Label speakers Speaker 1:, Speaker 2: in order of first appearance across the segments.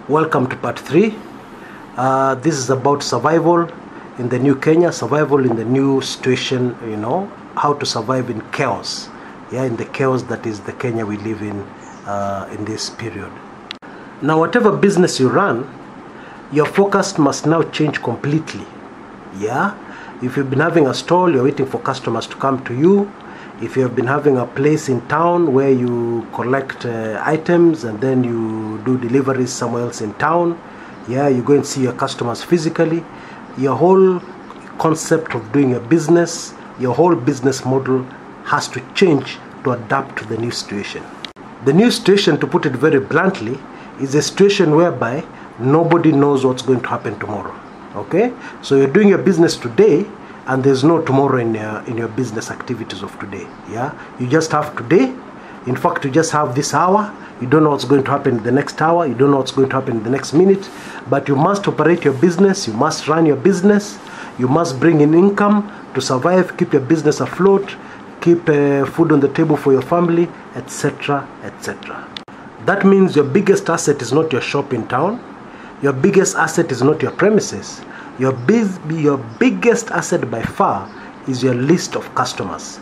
Speaker 1: Welcome to part 3. This is about survival in the new Kenya, survival in the new situation, how to survive in chaos. In the chaos that is the Kenya we live in this period. Now, whatever business you run, your focus must now change completely. If you've been having a stall, you're waiting for customers to come to you. If you have been having a place in town where you collect items and then you do deliveries somewhere else in town, you go and see your customers physically. Your whole concept of doing a business, your whole business model has to change to adapt to the new situation. The new situation, to put it very bluntly, is a situation whereby nobody knows what's going to happen tomorrow. Okay, so you're doing your business today, and there's no tomorrow in your business activities of today. You just have today. In fact, you just have this hour. You don't know what's going to happen in the next hour. You don't know what's going to happen in the next minute. But you must operate your business. You must run your business. You must bring in income to survive, keep your business afloat, keep food on the table for your family, etc., etc. That means your biggest asset is not your shop in town. Your biggest asset is not your premises. Your biggest asset by far is your list of customers,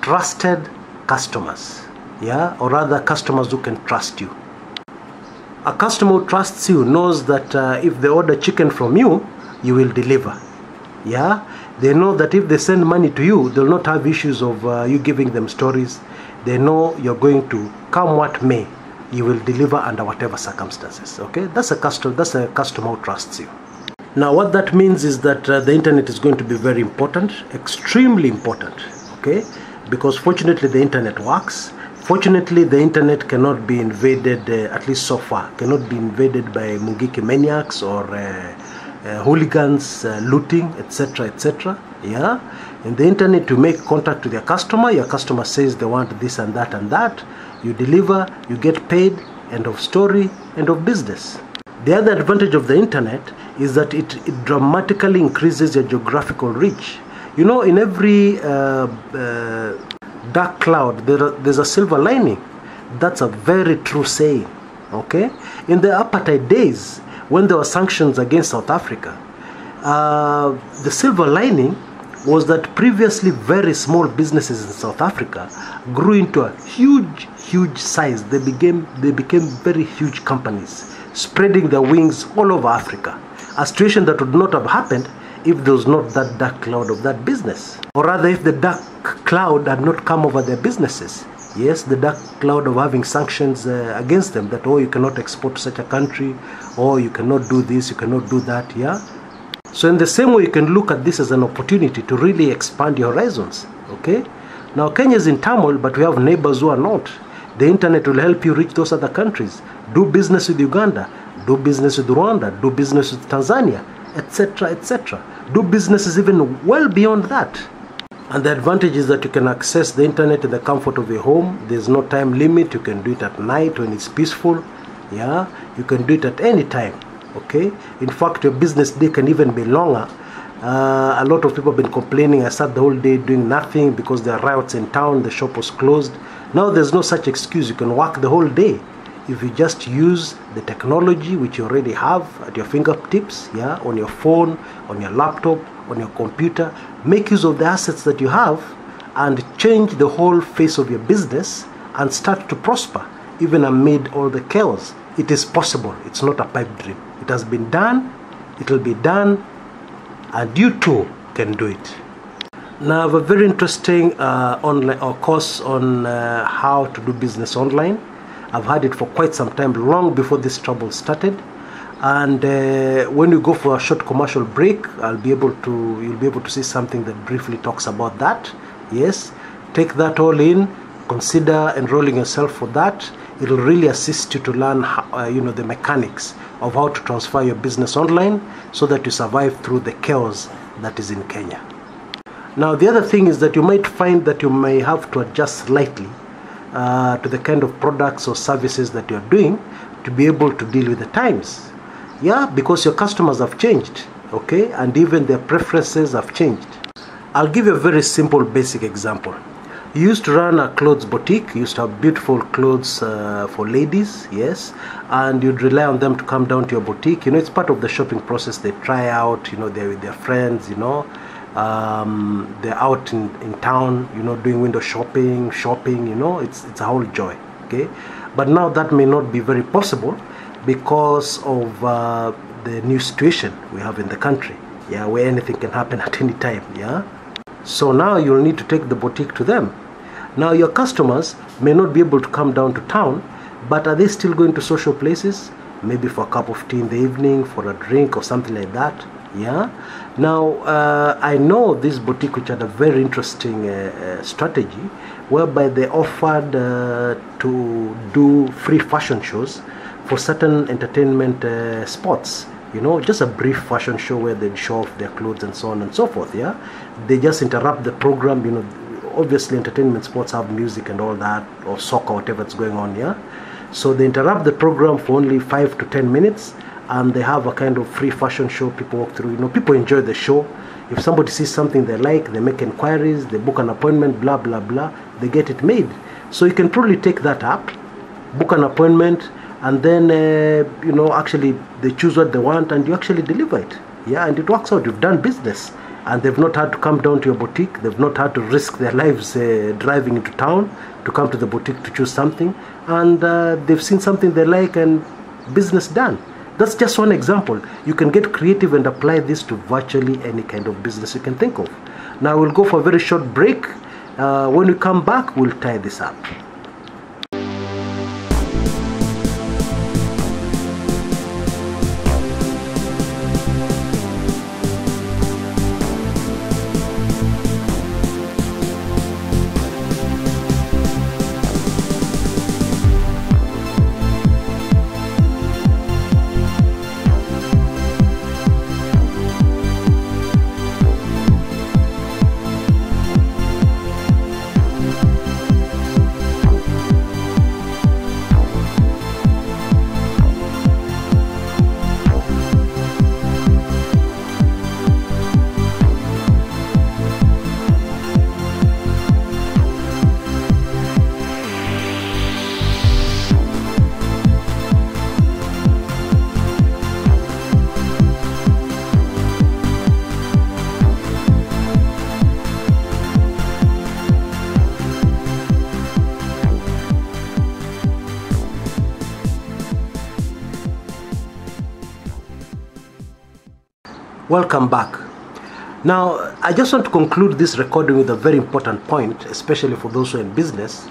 Speaker 1: trusted customers, or rather customers who can trust you. A customer who trusts you knows that if they order chicken from you, you will deliver. They know that if they send money to you, they'll not have issues of you giving them stories. They know you're going to, come what may, you will deliver under whatever circumstances. Okay, that's a customer who trusts you. Now, what that means is that the internet is going to be very important, extremely important, okay? Because fortunately, the internet works. Fortunately, the internet cannot be invaded, at least so far, cannot be invaded by Mungiki maniacs or hooligans looting, etc., etc. In the internet, you make contact with your customer says they want this and that and that. You deliver, you get paid, end of story, end of business. The other advantage of the internet is that it dramatically increases your geographical reach. In every dark cloud, there's a silver lining. That's a very true saying. Okay? In the apartheid days, when there were sanctions against South Africa, the silver lining was that previously very small businesses in South Africa grew into a huge size. They became very huge companies, spreading their wings all over Africa. A situation that would not have happened if there was not that dark cloud of that business. Or rather, if the dark cloud had not come over their businesses. Yes, the dark cloud of having sanctions against them, that, you cannot export to such a country, or you cannot do this, you cannot do that, So in the same way, you can look at this as an opportunity to really expand your horizons, okay? Now, Kenya is in turmoil, but we have neighbors who are not. The internet will help you reach those other countries. Do business with Uganda, do business with Rwanda, do business with Tanzania, etc., etc. Do businesses even well beyond that. And the advantage is that you can access the internet in the comfort of your home. There's no time limit. You can do it at night when it's peaceful. You can do it at any time. Okay? In fact, your business day can even be longer. A lot of people have been complaining, I sat the whole day doing nothing because there are riots in town, the shop was closed. Now there's no such excuse. You can work the whole day if you just use the technology which you already have at your fingertips, on your phone, on your laptop, on your computer. Make use of the assets that you have and change the whole face of your business and start to prosper even amid all the chaos. It is possible. It's not a pipe dream. It has been done. It will be done. And you too can do it. Now I have a very interesting online course on how to do business online. I've had it for quite some time, long before this trouble started. And when you go for a short commercial break, you'll be able to see something that briefly talks about that. Yes, take that all in. Consider enrolling yourself for that. It'll really assist you to learn the mechanics of how to transfer your business online so that you survive through the chaos that is in Kenya. Now, the other thing is that you might find that you may have to adjust slightly to the kind of products or services that you're doing to be able to deal with the times. Because your customers have changed, okay, and even their preferences have changed. I'll give you a very simple basic example. He used to run a clothes boutique. He used to have beautiful clothes for ladies, yes, and you'd rely on them to come down to your boutique. You know, it's part of the shopping process. They try out, you know, they're with their friends, you know, they're out in town, you know, doing window shopping, you know, it's a whole joy, okay? But now that may not be very possible because of the new situation we have in the country, yeah, where anything can happen at any time, yeah. So now you'll need to take the boutique to them. Now your customers may not be able to come down to town, but are they still going to social places? Maybe for a cup of tea in the evening, for a drink or something like that, yeah. Now I know this boutique which had a very interesting strategy whereby they offered to do free fashion shows for certain entertainment spots. You know, just a brief fashion show where they'd show off their clothes and so on and so forth, yeah. They just interrupt the program, you know. Obviously entertainment sports have music and all that, or soccer, whatever's going on, yeah. So they interrupt the program for only 5 to 10 minutes and they have a kind of free fashion show. People walk through, you know, people enjoy the show. If somebody sees something they like, they make inquiries, they book an appointment, blah blah blah, they get it made. So you can probably take that up, book an appointment, and then you know, actually they choose what they want and you actually deliver it, yeah, and it works out. You've done business and they've not had to come down to your boutique. They've not had to risk their lives driving into town to come to the boutique to choose something, and they've seen something they like and business done. That's just one example. You can get creative and apply this to virtually any kind of business you can think of. Now we'll go for a very short break. When we come back, we'll tie this up. Welcome back. Now, I just want to conclude this recording with a very important point, especially for those who are in business.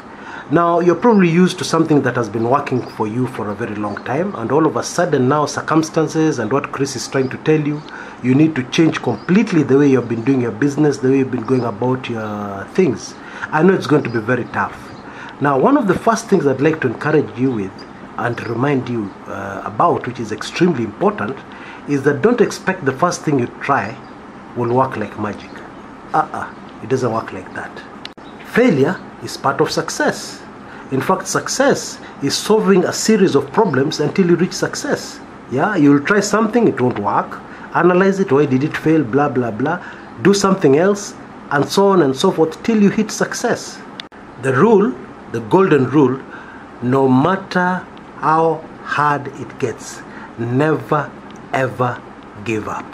Speaker 1: Now, you're probably used to something that has been working for you for a very long time, and all of a sudden now circumstances and what Chris is trying to tell you, you need to change completely the way you've been doing your business, the way you've been going about your things. I know it's going to be very tough. Now, one of the first things I'd like to encourage you with and remind you about, which is extremely important, is that don't expect the first thing you try will work like magic. It doesn't work like that. Failure is part of success. In fact, success is solving a series of problems until you reach success. Yeah, you'll try something, it won't work. Analyze it, why did it fail, blah, blah, blah. Do something else, and so on and so forth, till you hit success. The rule, the golden rule, no matter how hard it gets, never ever give up.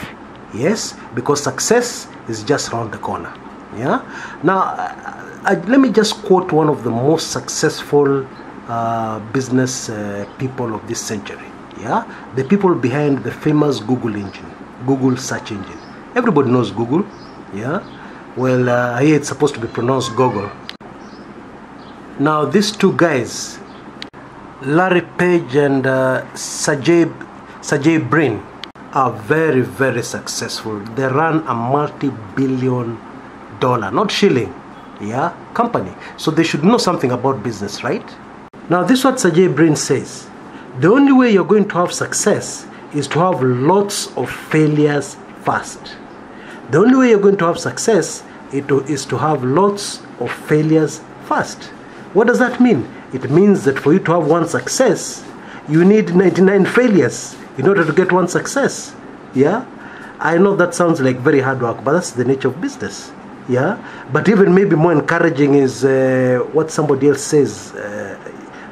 Speaker 1: Yes, because success is just around the corner. Yeah. Now, let me just quote one of the most successful business people of this century. Yeah, the people behind the famous Google engine, Google search engine. Everybody knows Google. Yeah. Well, here it's supposed to be pronounced Google. Now, these two guys, Larry Page and Sergey Brin, are very, very successful. They run a multi-billion-dollar, not shilling, yeah, company. So they should know something about business, right? Now, this is what Sergey Brin says. The only way you're going to have success is to have lots of failures first. The only way you're going to have success is to have lots of failures first. What does that mean? It means that for you to have one success, you need 99 failures in order to get one success. Yeah, I know that sounds like very hard work, but that's the nature of business. Yeah, but even maybe more encouraging is what somebody else says.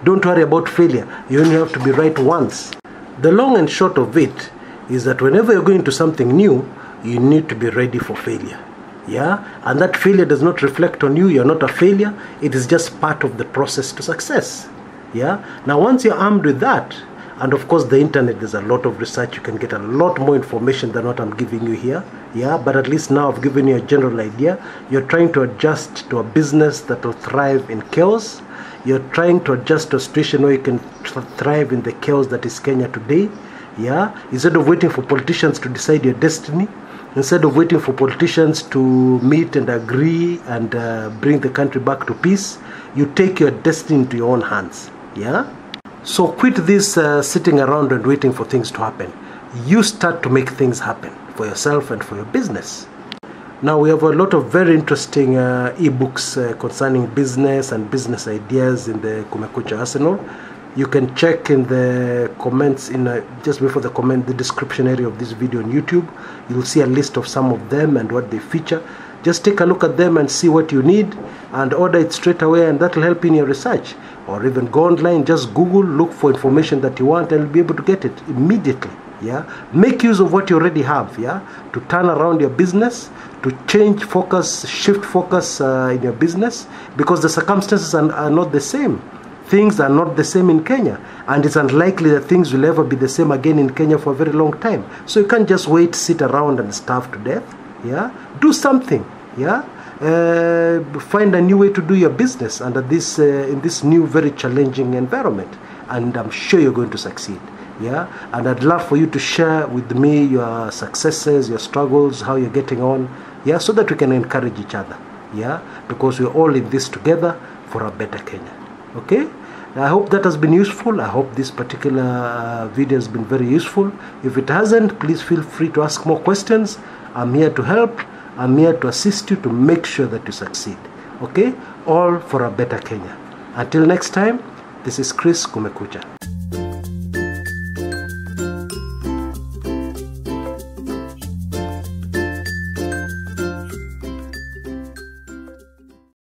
Speaker 1: Don't worry about failure. You only have to be right once. The long and short of it is that whenever you're going to something new, you need to be ready for failure. Yeah, and that failure does not reflect on you. You're not a failure. It is just part of the process to success. Yeah. Now, once you're armed with that, and of course the internet, there's a lot of research. You can get a lot more information than what I'm giving you here. Yeah, but at least now I've given you a general idea. You're trying to adjust to a business that will thrive in chaos. You're trying to adjust to a situation where you can thrive in the chaos that is Kenya today. Yeah, instead of waiting for politicians to decide your destiny, instead of waiting for politicians to meet and agree and bring the country back to peace, you take your destiny into your own hands. Yeah. So quit this sitting around and waiting for things to happen. You start to make things happen for yourself and for your business. Now we have a lot of very interesting ebooks concerning business and business ideas in the Kumekucha arsenal. You can check in the comments, just before the comment, the description area of this video on YouTube. You'll see a list of some of them and what they feature. Just take a look at them and see what you need and order it straight away, and that will help in your research. Or even go online, just Google, look for information that you want, and you'll be able to get it immediately. Yeah, make use of what you already have. Yeah, to turn around your business, to change focus, shift focus in your business, because the circumstances are not the same. Things are not the same in Kenya, and it's unlikely that things will ever be the same again in Kenya for a very long time. So you can't just wait, sit around and starve to death. Yeah, do something. Yeah, find a new way to do your business under this in this new, very challenging environment, and I'm sure you're going to succeed. Yeah, and I'd love for you to share with me your successes, your struggles, how you're getting on. Yeah, so that we can encourage each other. Yeah, because we're all in this together for a better Kenya. Okay, I hope that has been useful. I hope this particular video has been very useful. If it hasn't, please feel free to ask more questions. I'm here to help. I'm here to assist you to make sure that you succeed. Okay, all for a better Kenya. Until next time, this is Chris Kumekucha.